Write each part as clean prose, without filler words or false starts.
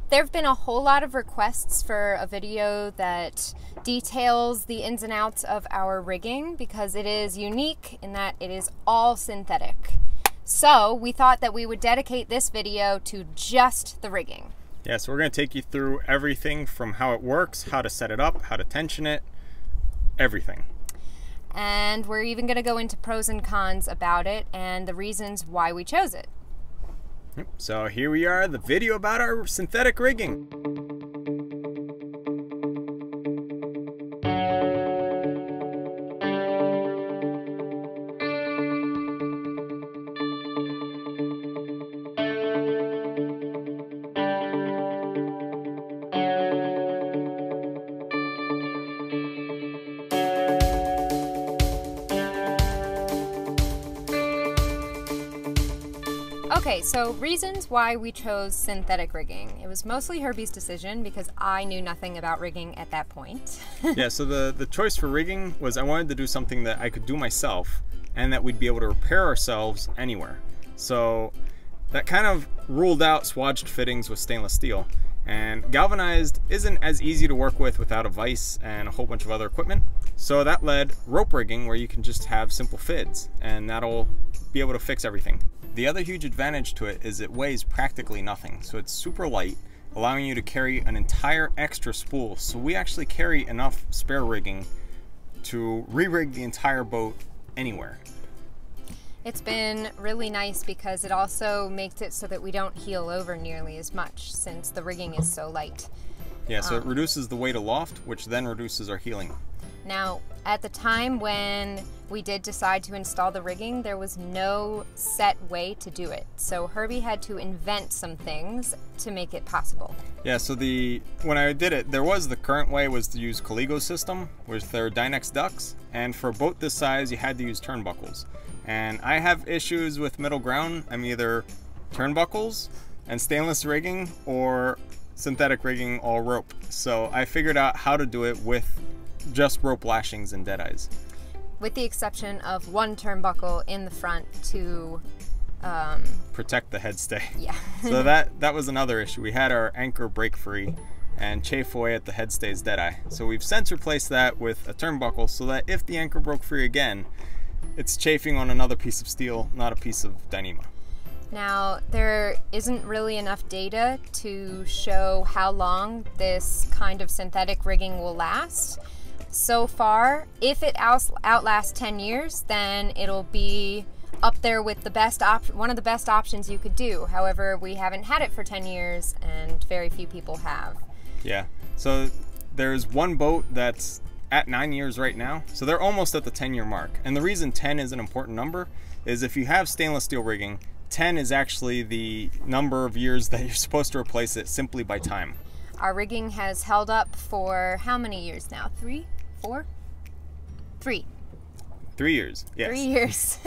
There have been a whole lot of requests for a video that details the ins and outs of our rigging because it is unique in that it is all synthetic. So we thought that we would dedicate this video to just the rigging. Yeah, so we're going to take you through everything from how it works, how to set it up, how to tension it, everything. And we're even going to go into pros and cons about it and the reasons why we chose it. So here we are, the video about our synthetic rigging. Okay, so reasons why we chose synthetic rigging. It was mostly Herby's decision because I knew nothing about rigging at that point. Yeah, so the choice for rigging was I wanted to do something that I could do myself and that we'd be able to repair ourselves anywhere. So that kind of ruled out swatched fittings with stainless steel. And galvanized isn't as easy to work with without a vise and a whole bunch of other equipment. So that led rope rigging, where you can just have simple fids and that'll be able to fix everything. The other huge advantage to it is it weighs practically nothing, so it's super light, allowing you to carry an entire extra spool. So we actually carry enough spare rigging to re-rig the entire boat anywhere. It's been really nice because it also makes it so that we don't heel over nearly as much since the rigging is so light. Yeah, so it reduces the weight aloft, which then reduces our heeling. Now, at the time when we did decide to install the rigging, there was no set way to do it. So Herby had to invent some things to make it possible. Yeah, so when I did it, the current way was to use Caligo system with their Dynex ducts, and for a boat this size, you had to use turnbuckles. And I have issues with middle ground. I'm either turnbuckles and stainless rigging or synthetic rigging all rope. So I figured out how to do it with just rope lashings and deadeyes. With the exception of one turnbuckle in the front to protect the headstay. Yeah. So that was another issue. We had our anchor break free and chafe away at the headstay's deadeye. So we've since replaced that with a turnbuckle so that if the anchor broke free again, it's chafing on another piece of steel, not a piece of Dyneema. Now, there isn't really enough data to show how long this kind of synthetic rigging will last. So far, if it outlasts 10 years, then it'll be up there with the best one of the best options you could do. However, we haven't had it for 10 years and very few people have. Yeah, so there's one boat that's at 9 years right now, so they're almost at the 10-year mark. And the reason 10 is an important number is if you have stainless steel rigging, 10 is actually the number of years that you're supposed to replace it simply by time. Our rigging has held up for how many years now? 3? 4? 3. 3 years, yes. 3 years.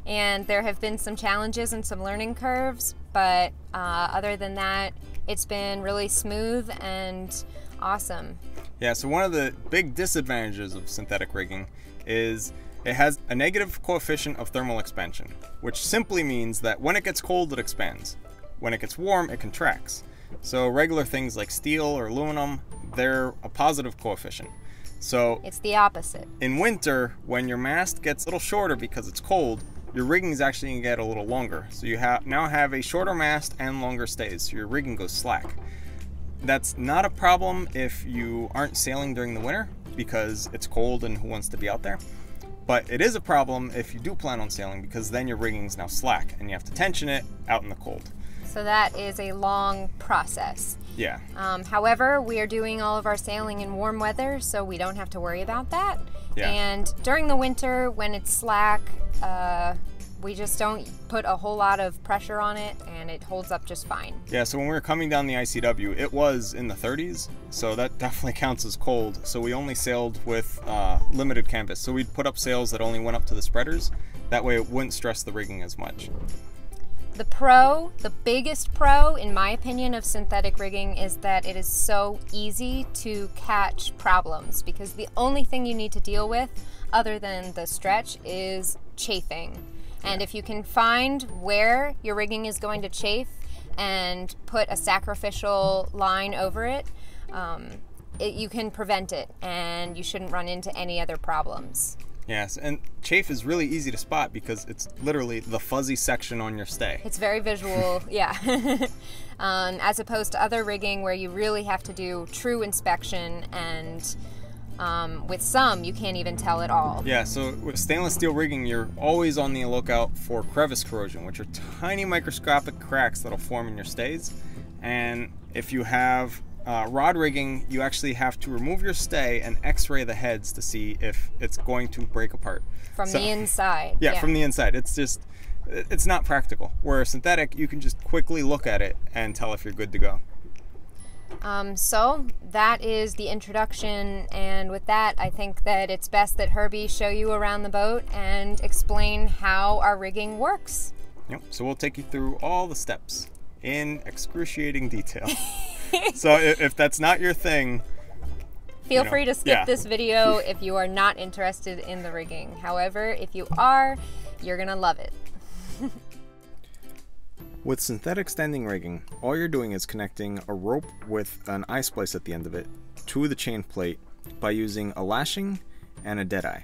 And there have been some challenges and some learning curves, but other than that, it's been really smooth and awesome. Yeah, so one of the big disadvantages of synthetic rigging is it has a negative coefficient of thermal expansion, which simply means that when it gets cold, it expands. When it gets warm, it contracts. So regular things like steel or aluminum, they're a positive coefficient. So it's the opposite. In winter, when your mast gets a little shorter because it's cold, your rigging is actually going to get a little longer. So you now have a shorter mast and longer stays, so your rigging goes slack. That's not a problem if you aren't sailing during the winter because it's cold and who wants to be out there. But it is a problem if you do plan on sailing because then your rigging is now slack and you have to tension it out in the cold. So that is a long process. Yeah. However, we are doing all of our sailing in warm weather, so we don't have to worry about that. Yeah. And during the winter, when it's slack, we just don't put a whole lot of pressure on it, and it holds up just fine. Yeah, so when we were coming down the ICW, it was in the 30s, so that definitely counts as cold. So we only sailed with limited canvas. So we'd put up sails that only went up to the spreaders. That way it wouldn't stress the rigging as much. The biggest pro, in my opinion, of synthetic rigging is that it is so easy to catch problems because the only thing you need to deal with other than the stretch is chafing. And if you can find where your rigging is going to chafe, and put a sacrificial line over it, you can prevent it, and you shouldn't run into any other problems. Yes, and chafe is really easy to spot because it's literally the fuzzy section on your stay. It's very visual, yeah. As opposed to other rigging where you really have to do true inspection, and with some you can't even tell at all. Yeah, so with stainless steel rigging, you're always on the lookout for crevice corrosion, which are tiny microscopic cracks that'll form in your stays. And if you have rod rigging, you actually have to remove your stay and x-ray the heads to see if it's going to break apart. From the inside. Yeah, from the inside. It's not practical. Where synthetic, you can just quickly look at it and tell if you're good to go. So that is the introduction, and with that I think that it's best that Herby show you around the boat and explain how our rigging works. Yep, so we'll take you through all the steps in excruciating detail. So if that's not your thing, feel free to skip this video if you are not interested in the rigging. However, if you are, you're gonna love it. With synthetic standing rigging, all you're doing is connecting a rope with an eye splice at the end of it to the chain plate by using a lashing and a deadeye.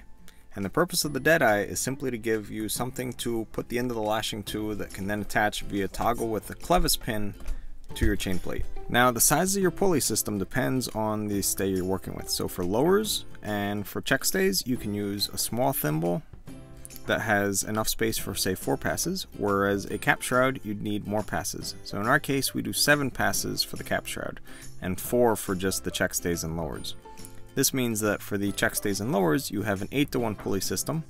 And the purpose of the deadeye is simply to give you something to put the end of the lashing to that can then attach via toggle with a clevis pin to your chain plate. Now, the size of your pulley system depends on the stay you're working with. So for lowers and for check stays, you can use a small thimble that has enough space for, say, 4 passes, whereas a cap shroud, you'd need more passes. So in our case, we do 7 passes for the cap shroud and 4 for just the check stays and lowers. This means that for the check stays and lowers, you have an 8-to-1 pulley system,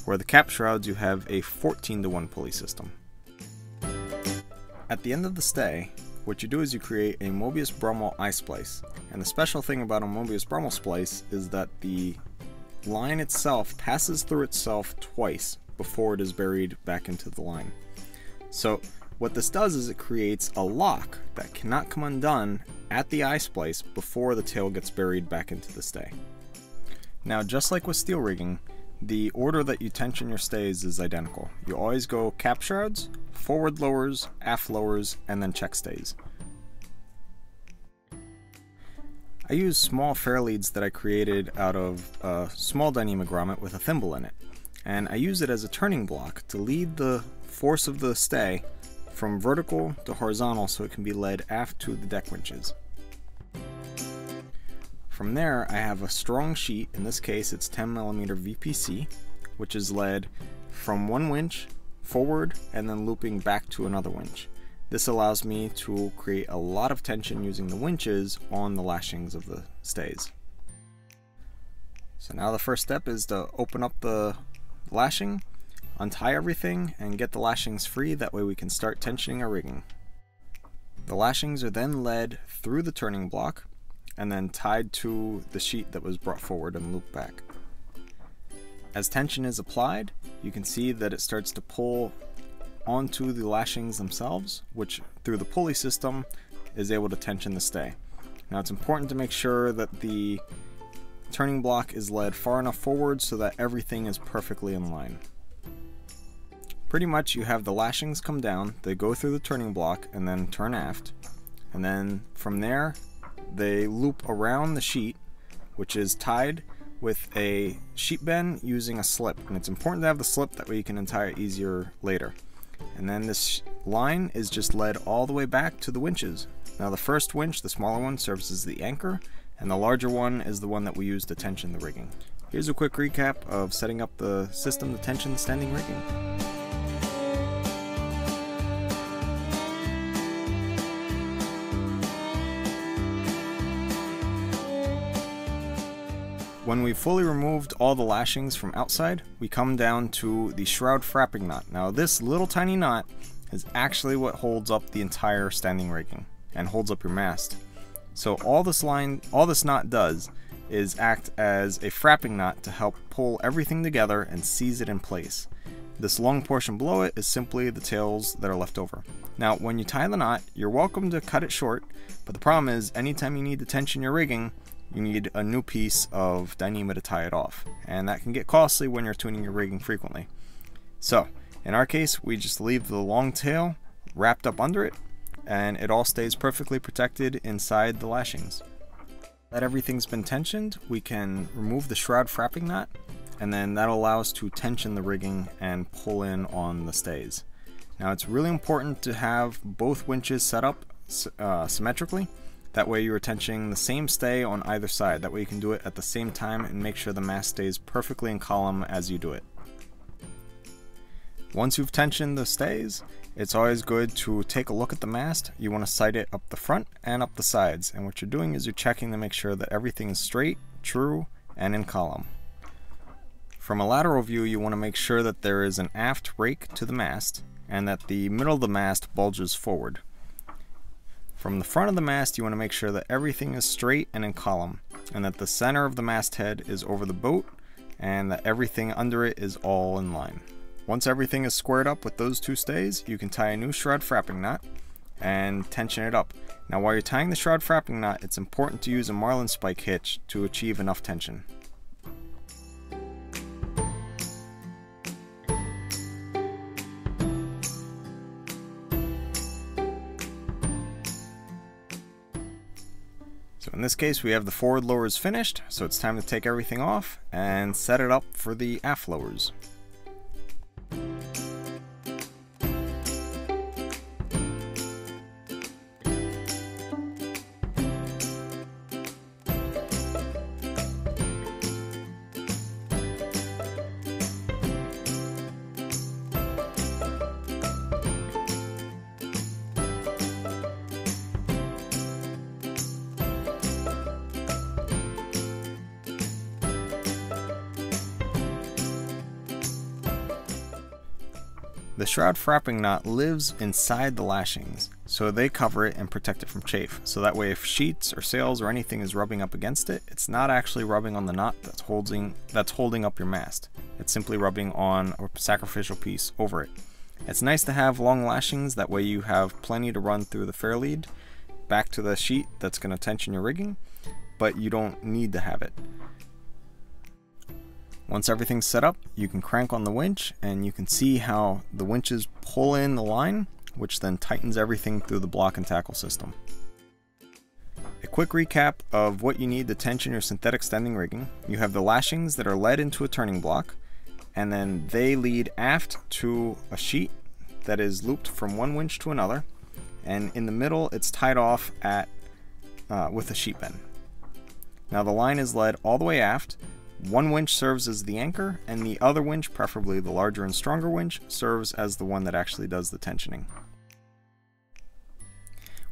where the cap shrouds, you have a 14-to-1 pulley system. At the end of the stay, what you do is you create a Mobius Brummel eye splice. And the special thing about a Mobius Brummel splice is that the line itself passes through itself twice before it is buried back into the line. So what this does is it creates a lock that cannot come undone at the eye splice before the tail gets buried back into the stay. Now, just like with steel rigging, the order that you tension your stays is identical. You always go cap shrouds, forward lowers, aft lowers, and then check stays. I use small fair leads that I created out of a small Dyneema grommet with a thimble in it, and I use it as a turning block to lead the force of the stay from vertical to horizontal so it can be led aft to the deck winches. From there, I have a strong sheet, in this case it's 10mm VPC, which is led from one winch forward and then looping back to another winch. This allows me to create a lot of tension using the winches on the lashings of the stays. So now the first step is to open up the lashing, untie everything, and get the lashings free. That way we can start tensioning our rigging. The lashings are then led through the turning block and then tied to the sheet that was brought forward and looped back. As tension is applied, you can see that it starts to pull onto the lashings themselves, which through the pulley system is able to tension the stay. Now, it's important to make sure that the turning block is led far enough forward so that everything is perfectly in line. Pretty much you have the lashings come down, they go through the turning block and then turn aft, and then from there they loop around the sheet, which is tied with a sheet bend using a slip, and it's important to have the slip, that way you can untie it easier later. And then this line is just led all the way back to the winches. Now the first winch, the smaller one, serves as the anchor, and the larger one is the one that we use to tension the rigging. Here's a quick recap of setting up the system to tension the standing rigging. When we've fully removed all the lashings from outside, we come down to the Shroud Frapping Nut. Now this little tiny nut is actually what holds up the entire standing rigging and holds up your mast. So all this nut does is act as a frapping nut to help pull everything together and seize it in place. This long portion below it is simply the tails that are left over. Now when you tie the knot, you're welcome to cut it short, but the problem is anytime you need to tension your rigging, you need a new piece of Dyneema to tie it off, and that can get costly when you're tuning your rigging frequently. So in our case, we just leave the long tail wrapped up under it, and it all stays perfectly protected inside the lashings. That everything's been tensioned, we can remove the shroud frapping nut, and then that'll allow us to tension the rigging and pull in on the stays. Now it's really important to have both winches set up symmetrically. That way you are tensioning the same stay on either side. That way you can do it at the same time and make sure the mast stays perfectly in column as you do it. Once you've tensioned the stays, it's always good to take a look at the mast. You want to sight it up the front and up the sides, and what you're doing is you're checking to make sure that everything is straight, true, and in column. From a lateral view, you want to make sure that there is an aft rake to the mast and that the middle of the mast bulges forward. From the front of the mast, you want to make sure that everything is straight and in column, and that the center of the masthead is over the boat and that everything under it is all in line. Once everything is squared up with those two stays, you can tie a new shroud frapping nut and tension it up. Now while you're tying the shroud frapping nut, it's important to use a Marlin spike hitch to achieve enough tension. So in this case we have the forward lowers finished, so it's time to take everything off and set it up for the aft lowers. The shroud frapping nut lives inside the lashings, so they cover it and protect it from chafe. So that way if sheets or sails or anything is rubbing up against it, it's not actually rubbing on the nut that's holding up your mast. It's simply rubbing on a sacrificial piece over it. It's nice to have long lashings, that way you have plenty to run through the fairlead back to the sheet that's going to tension your rigging, but you don't need to have it. Once everything's set up, you can crank on the winch and you can see how the winches pull in the line, which then tightens everything through the block and tackle system. A quick recap of what you need to tension your synthetic standing rigging. You have the lashings that are led into a turning block, and then they lead aft to a sheet that is looped from one winch to another, and in the middle it's tied off with a sheet bend. Now the line is led all the way aft. One winch serves as the anchor, and the other winch, preferably the larger and stronger winch, serves as the one that actually does the tensioning.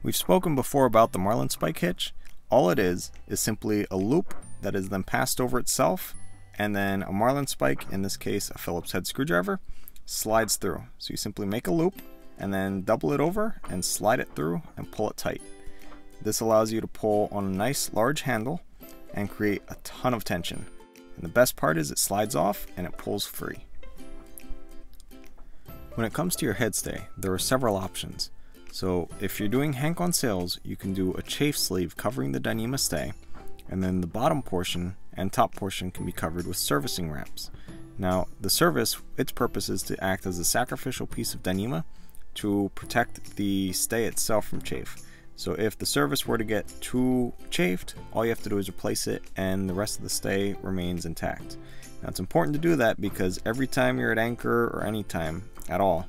We've spoken before about the Marlin spike hitch. All it is simply a loop that is then passed over itself, and then a Marlin spike, in this case a Phillips head screwdriver, slides through. So you simply make a loop and then double it over and slide it through and pull it tight. This allows you to pull on a nice large handle and create a ton of tension. And the best part is it slides off and it pulls free. When it comes to your headstay, there are several options. So if you're doing hank on sails, you can do a chafe sleeve covering the Dyneema stay, and then the bottom portion and top portion can be covered with servicing wraps. Now the service, its purpose is to act as a sacrificial piece of Dyneema to protect the stay itself from chafe. So if the service were to get too chafed, all you have to do is replace it and the rest of the stay remains intact. Now it's important to do that because every time you're at anchor, or any time at all,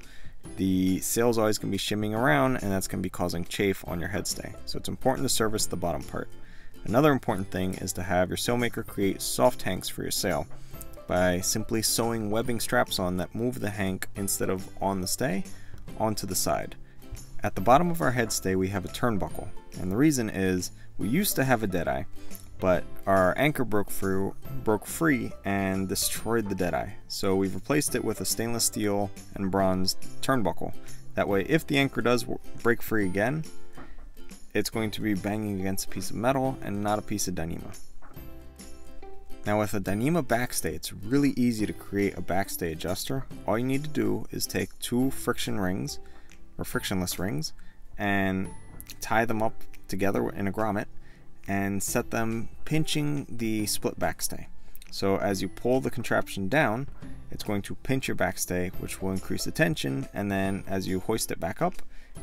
the sail's always going to be shimming around, and that's going to be causing chafe on your headstay. So it's important to service the bottom part. Another important thing is to have your sailmaker create soft hanks for your sail by simply sewing webbing straps on that move the hank instead of on the stay onto the side. At the bottom of our headstay we have a turnbuckle, and the reason is we used to have a deadeye, but our anchor broke free and destroyed the deadeye. So we've replaced it with a stainless steel and bronze turnbuckle. That way if the anchor does break free again, it's going to be banging against a piece of metal and not a piece of Dyneema. Now with a Dyneema backstay, it's really easy to create a backstay adjuster. All you need to do is take two friction rings, or frictionless rings, and tie them up together in a grommet and set them pinching the split backstay. So as you pull the contraption down, it's going to pinch your backstay, which will increase the tension, and then as you hoist it back up,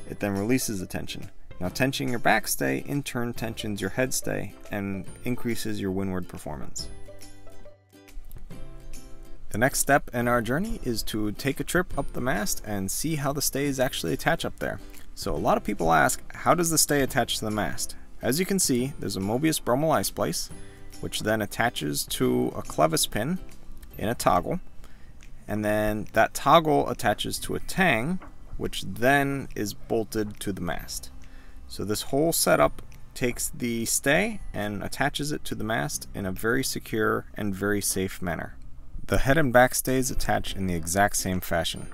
It then releases the tension. Now tensioning your back stay in turn tensions your head stay and increases your windward performance. The next step in our journey is to take a trip up the mast and see how the stays actually attach up there. So a lot of people ask, how does the stay attach to the mast? As you can see, there's a Mobius bromo eye splice, which then attaches to a clevis pin in a toggle, and then that toggle attaches to a tang, which then is bolted to the mast. So this whole setup takes the stay and attaches it to the mast in a very secure and very safe manner. The head and back stays attach in the exact same fashion.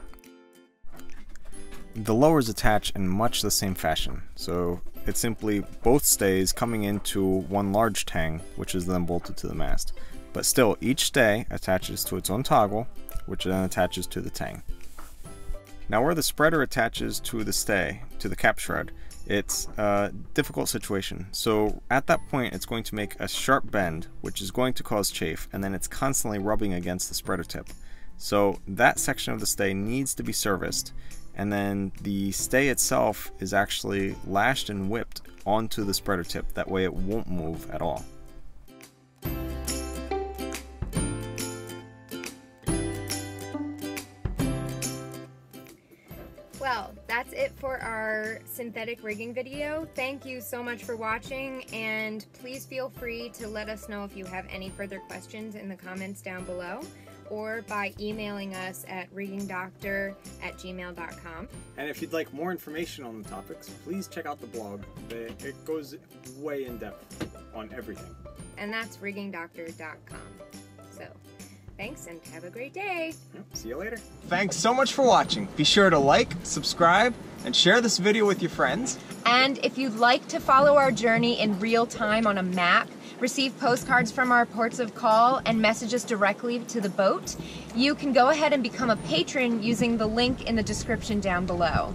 The lowers attach in much the same fashion, so it's simply both stays coming into one large tang, which is then bolted to the mast. But still, each stay attaches to its own toggle, which then attaches to the tang. Now where the spreader attaches to the stay, to the cap shroud, it's a difficult situation. So at that point it's going to make a sharp bend, which is going to cause chafe, and then it's constantly rubbing against the spreader tip. So that section of the stay needs to be serviced, and then the stay itself is actually lashed and whipped onto the spreader tip. That way it won't move at all. Well, that's it for our synthetic rigging video. Thank you so much for watching, and please feel free to let us know if you have any further questions in the comments down below, or by emailing us at riggingdoctor@gmail.com. And if you'd like more information on the topics, please check out the blog. It goes way in depth on everything. And that's riggingdoctor.com. So, thanks and have a great day. See you later. Thanks so much for watching. Be sure to like, subscribe, and share this video with your friends. And if you'd like to follow our journey in real time on a map, receive postcards from our ports of call, and message us directly to the boat, you can go ahead and become a patron using the link in the description down below.